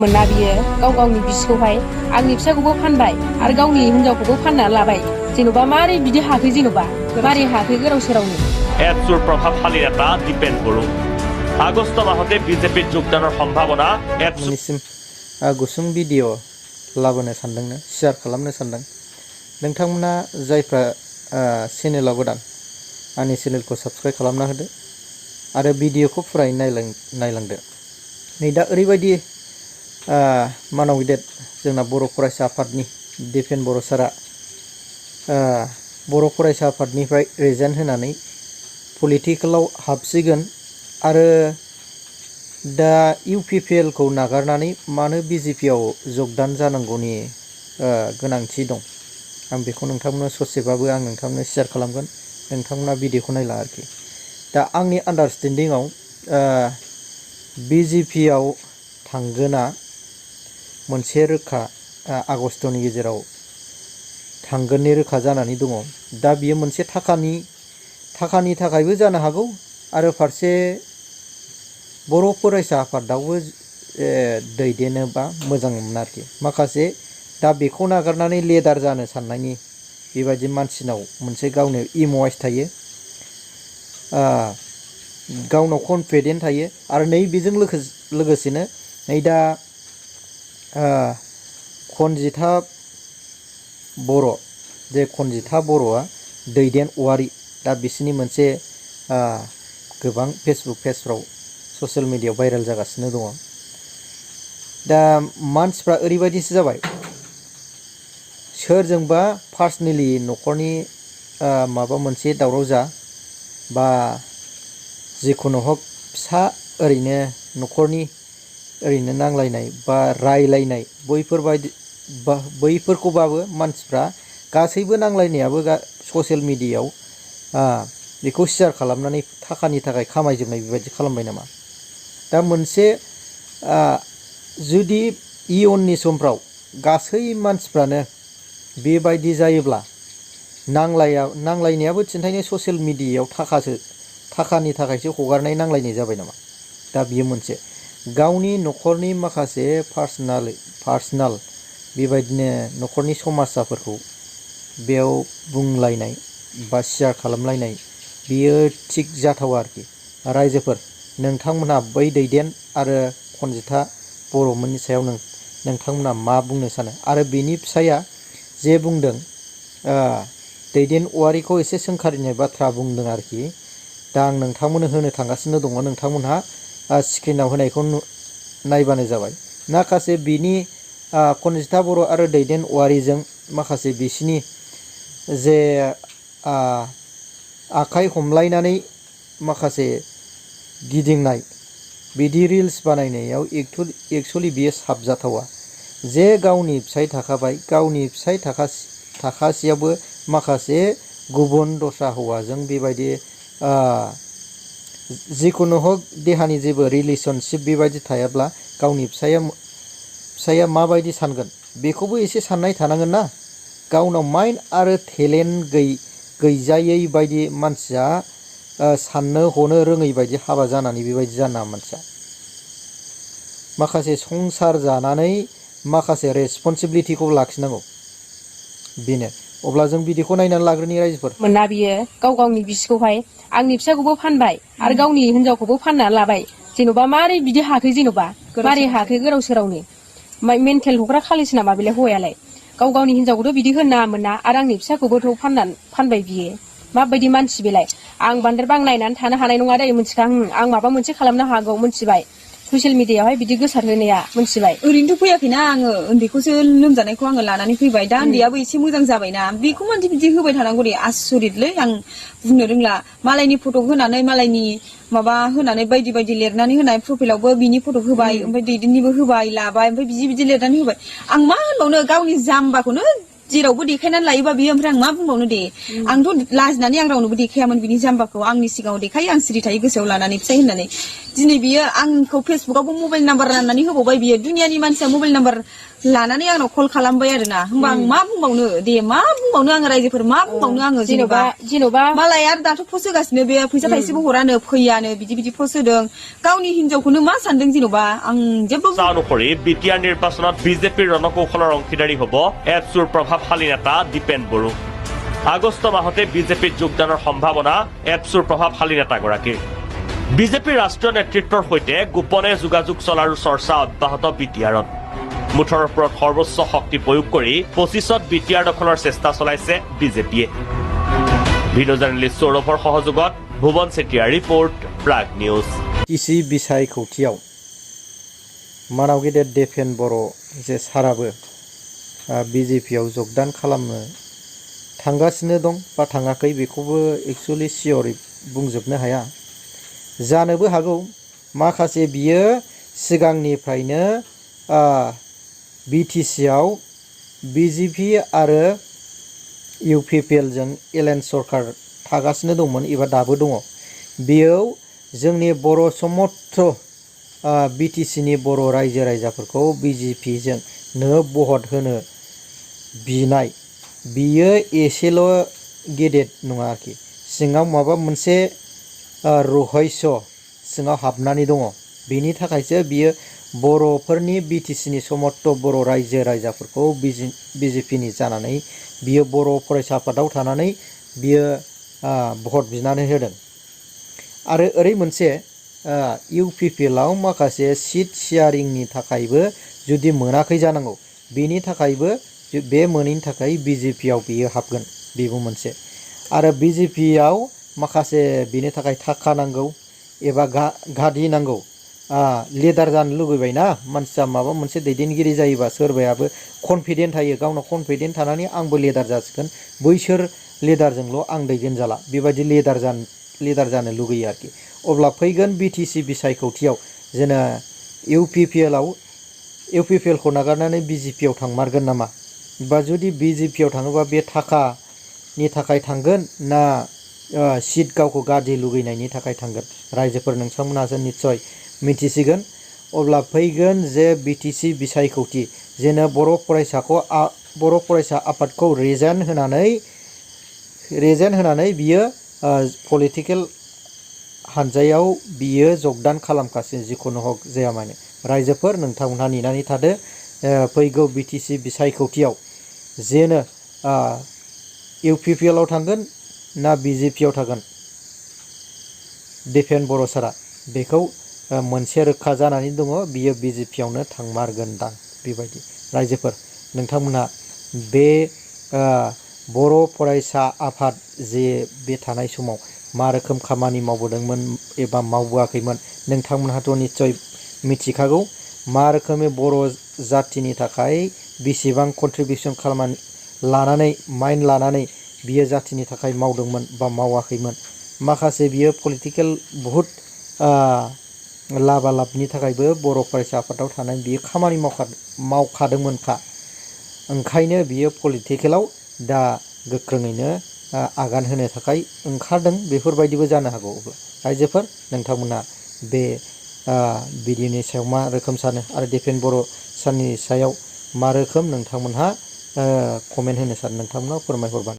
मोनना बियो गाव गावनि बिसिखौहाय आंनि फिसाखौबो फानबाय आरो गावनि हिनजावखौबो फानना लाबाय जेन'बा मारै बिदि हाखै जेन'बा मारै हाखै गोराव सोरावनो এডছৰ প্ৰভাৱশালী নেতা দীপেন বড়ো আগষ্ট মাহতে বিজেপিত যোগদানৰ সম্ভাৱনা मोननिसिम गुसुं भिडिअ लाबोनो सानदोंनो शेयार खालामनो सानदों नोंथांमोना जायफ्रा चेनेलाव गोदान आंनि चेनेलखौ साबस्क्राइब खालामना होदो आरो भिडिअखौ फुरायै नायलांदो नै दा ओरैबायदि मानाव गिदिर जोंना बर' फरायसा आफादनि दिपेन बर' सारा बर' फरायसा आफादनिफ्राय रिजाइन होनानै पलिटिकेलाव हाबसिगोन आरो दा इउपिपिएल खौ नागारनानै मानो बिजेपिआव जगदान जानांगौनि गोनांथि दं आं बेखौ नोंथांमोननो ससेबाबो आं नोंथांनो शेयार खालामगोन नोंथांमोना भिडिअखौ नायला आरोखि दा आंनि आन्डारस्टेन्डिंआव बिजेपिआव थांगोना मोनसे रोखा आगस्टनि गेजेराव थांगोननि रोखा जानानै दङ दा बियो मोनसे थाखानि थाखायबो जानो हागौ आरो फारसे बर' फरायसा आफादावबो दैदेनोबा मोजांमोन आरोखि माखासे दा बेखौ नागारनानै लेदार जानो साननायनि बेबायदि मानसिनाव मोनसे गावनो इम'आइस थायो गावनाव कनफिडेन्ट थायो आरो नै बेजों लोगोसेनो नै दा कजिता बर' जे कजिता बर'आ दैदेन औवारि दा बिसोरनि मोनसे गोबां फेसबुक पेजफ्राव ससियेल मिडियायाव भाइरेल जागासिनो दङ दा मानसिफ्रा ओरैबायदिसो जाबाय सोरजोंबा पार्सनेलि न'खरनि माबा मोनसे दावराव जा बा जिखुनु हक फिसा ओरैनो न'खरनि ओरैनो नांलायनाय बा रायलायनाय बैफोरखौबाबो मानसिफ्रा गासैबो नांलायनायाबो ससियेल मिडियायाव बेखौ शेयार खालामनानै थाखानि थाखाय खामायजोबनाय बेबायदि खालामबाय नामा दा मोनसे जुदि इयुननि समफ्राव गासै मानसिफ्रानो बेबायदि जायोब्ला नांलायनायाबो थिन्थायनो ससियेल मिडियायाव थाखानि थाखायसो हगारनाय नांलायनाय जाबाय नामा दा बियो मोनसे गावनि न'खरनि माखासे पार्सनाल बेबायदिनो न'खरनि समस्याफोरखौ बेयाव बुंलायनाय बा शेयार खालामलायनाय बियो थिग जाथावा आरोखि रायजोफोर नोंथांमोनहा बै दैदेन आरो कजिता बर'मोननि सायाव नोंथांमोनहा मा बुंनो सानो आरो बेनि फिसाया जे बुंदों दैदेन औवारिखौ एसे सोंखारिनाय बाथ्रा बुंदों आरोखि दा आं नोंथांमोननो होनो थांगासिनो दङ नोंथांमोनहा स्क्रिनाव होनायखौ नायबानो जाबाय माखासे बिनि कजिता बर' आरो दैदेन औवारिजों माखासे बिसिनि जे आखाइ हमलायनानै माखासे गिदिंनाय बिदि रिल्स बानायनायाव एक्सुअलि बियो साबजाथावा जे गावनि फिसाय थाखाबाय गावनि फिसाय थाखासेयावबो माखासे गुबुन दस्रा हौवाजों बेबायदि जिखुनु हक देहानि जेबो रिलेसनशिप बेबायदि थायाब्ला गावनि फिसाया माबायदि सानगोन बेखौबो एसे साननाय थानांगोन ना गावनाव माइन्ड आरो टेलेन्ट गैजायै बायदि मानसिया साननो हनो रोङै बायदि हाबा जानानै बेबायदि जाना मानसिया माखासे संसार जानानै माखासे रेसपन्सिबिलिटिखौ लाखिनांगौ बेनो अब्ला जों बिदिखौ नायनानै लाग्रोनि रायजोफोर मोनना बियो गाव गावनि बिसिखौहाय आंनि फिसाखौबो फानबाय आरो गावनि हिनजावखौबो फानना लाबाय जेन'बा मारै बिदि हाखै जेन'बा मारै हाखै गोराव सोरावनो मेन्टेल हग्रा खालिस नामा बेलाय हौवायालाय गाव गावनि हिनजावखौथ' बिदि होनामोन ना आरो आंनि फिसाखौबोथ' फानबाय बियो माबायदि मानसि बेलाय आं बांद्राय नायनानै थानो हानाय नङा दै मिथिखां आं माबा मोनसे खालामनो हागौ मिथिबाय ससियेल मिडियायावहाय बिदि गोसारहोनाया मिथिबाय ओरैनोथ' फैयाखैना आङो उन्दैखौसो लोमजानायखौ आङो लानानै फैबाय दा उन्दैयाबो एसे मोजां जाबायना बेखौ मानसि बिदि होबाय थानांगौ दे आसरितलै आं बुंनो रोंला मालायनि फट' होनानै मालायनि माबा होनानै बायदि बायदि लिरनानै होनाय प्रफाइलावबो बिनि फट' होबाय ओमफ्राय दैदेननिबो होबाय लाबाय ओमफ्राय बिदि लिरनानै होबाय आं मा होनबावनो गावनि जाम्बाखौनो जेरावबो देखायनानै लायोबा बियो ओमफ्राय आं मा बुंबावनो दे आंथ' लाजिनानै आं रावनोबो देखायामोन बिनि जाम्बाखौ आंनि सिगाङाव देखायो आं सिरि थायो गोसोआव लानानै फिसाय होननानै दिनै बियो आंखौ फेसबुकावबो मबाइल नाम्बार राननानै होबावबाय बियो दुनियानि मानसिया मबाइल नाम्बार लानानै आंनाव कल खालामबाय आरोना होमबा आं मा बुंबावनो दे मा बुंबावनो आङो रायजोफोर मा बुंबावनो आङो जेन'बा मालाय आरो दाथ' पस्ट होगासिनो बे फैसा थाइसेबो हरानो फैयानो बिदि पस्ट होदों गावनि हिनजावखौनो मा सानदों जेन'बा आं जेबो অনুসৰি বিটিআৰ নিৰ্বাচনত বিজেপিৰ ৰণকৌশলৰ অংশীদাৰী হ'ব এপছুৰ প্ৰভাৱশালী নেতা দীপেন বড়ো আগষ্ট মাহতে বিজেপিত যোগদানৰ সম্ভাৱনা এপছুৰ প্ৰভাৱশালী নেতাগৰাকীৰ বিজেপিৰ ৰাষ্ট্ৰীয় নেতৃত্বৰ সৈতে গোপনে যোগাযোগ চলাৰো চৰ্চা অব্যাহত বিটিআৰত মুঠৰ ওপৰত সৰ্বোচ্চ শক্তি প্ৰয়োগ কৰি 25ত বিটিআৰ দখলৰ চেষ্টা চলাইছে বিজেপিয়ে ভিডিঅ জাৰ্নেলিষ্ট সৌৰভৰ সহযোগত ভুৱন চেতিয়াৰ ৰিপৰ্ট প্ৰাগ নিউজ इसी बिसाय खौथियाव मानाव गेदेर दिपेन बर' जे साराबो BJPआव जगदान खालामनो थांगासिनो दं बा थाङाखै बेखौबो एक्चुअलि सियरै बुंजोबनो हाया जानोबो हागौ माखासे बियो सिगांनिफ्रायनो BTCआव BJP आरो UPPL जों एलायन्स सरकार थागासिनो दंमोन एबा दाबो दङ बेयाव जोंनि बर' समस्थ BTCनि बर' रायजो राजाफोरखौ BJPजों नो भट होनो बिनाय बियो एसेल' गेदेर नङा आरोखि सिङाव माबा मोनसे रहस्य सिङाव हाबनानै दङ बेनि थाखायसो बियो बर'फोरनि BTCनि समस्थ बर' रायजो राजाफोरखौ BJPनि जानानै बियो बर' फरायसा आफादाव थानानै बियो भट बिनानै होदों आरो ओरै मोनसे UPPLआव माखासे सिट शेयारिंनि थाखायबो जुदि मोनाखै जानांगौ बेनि थाखायबो बे मोनैनि थाखाय BJPआव बियो हाबगोन बेबो मोनसे आरो BJPआव माखासे बिनि थाखाय थाखा नांगौ एबा गादि नांगौ लिडार जानो लुगैबायना मानसिया माबा मोनसे दैदेनगिरि जायोबा सोरबायाबो कनफिडेन्ट थायो गावनाव कनफिडेन्ट थानानै आंबो लिडार जासिगोन बैसोर लिडारजोंल' आं दैदेन जाला बेबायदि लिडार जानो लुगैयो आरोखि अब्ला फैगोन BTC बिसायख'थियाव जोङो UPPLखौ नागारनानै BJPआव थांमारगोन नामा बा जुदि BJPआव थाङोबा बे थाखानि थाखाय थांगोन ना सिट गावखौ गादि लुगैनायनि थाखाय थांगोन रायजोफोर नोंथांमोनासो निस्सय मिथिसिगोन अब्ला फैगोन जे BTC बिसायख'थि जेनो बर' फरायसा आफादखौ रिजेन्ट होनानै बियो पलिटिकेल हानजायाव बियो जगदान खालामगासिनो जिखुनु हक जाया मानो रायजोफोर नोंथांमोनहा नेनानै थादो फैगौ BTC बिसायख'थियाव जेनो UPPLआव थांगोन ना BJPआव थागोन दिपेन बर' सारा बेखौ मोनसे रोखा जानानै दङ बियो BJPआवनो थांमारगोनदां बेबायदि रायजोफोर नोंथांमोनहा बे बर' फरायसा आफाद जे बे थानाय समाव मा रोखोम खामानि मावबोदोंमोन एबा मावबोआखैमोन नोंथांमोनहाथ' निस्सय मिथिखागौ मा रोखोमै बर' जाथिनि थाखाय बेसेबां कन्ट्रिबिउसन माइन्ड लानानै बियो जाथिनि थाखाय मावदोंमोन बा मावाखैमोन माखासे बियो पलिटिकेल बहुद लाबालाबनि थाखायबो बर' फरायसा आफादाव थानाय बियो खामानि मावखादोंमोनखा ओंखायनो बियो पलिटिकेलाव दा गोख्रोङैनो आगान होनो थाखाय ओंखारदों बेफोरबायदिबो जानो हागौ अब्ला रायजोफोर नोंथांमोना बे भिडिअनि सायाव मा रोखोम सानो आरो दिपेन बर' सारनि सायाव मा रोखोम नोंथांमोनहा कमेन्ट होनो सानो नोंथांमोना फोरमायहरबानो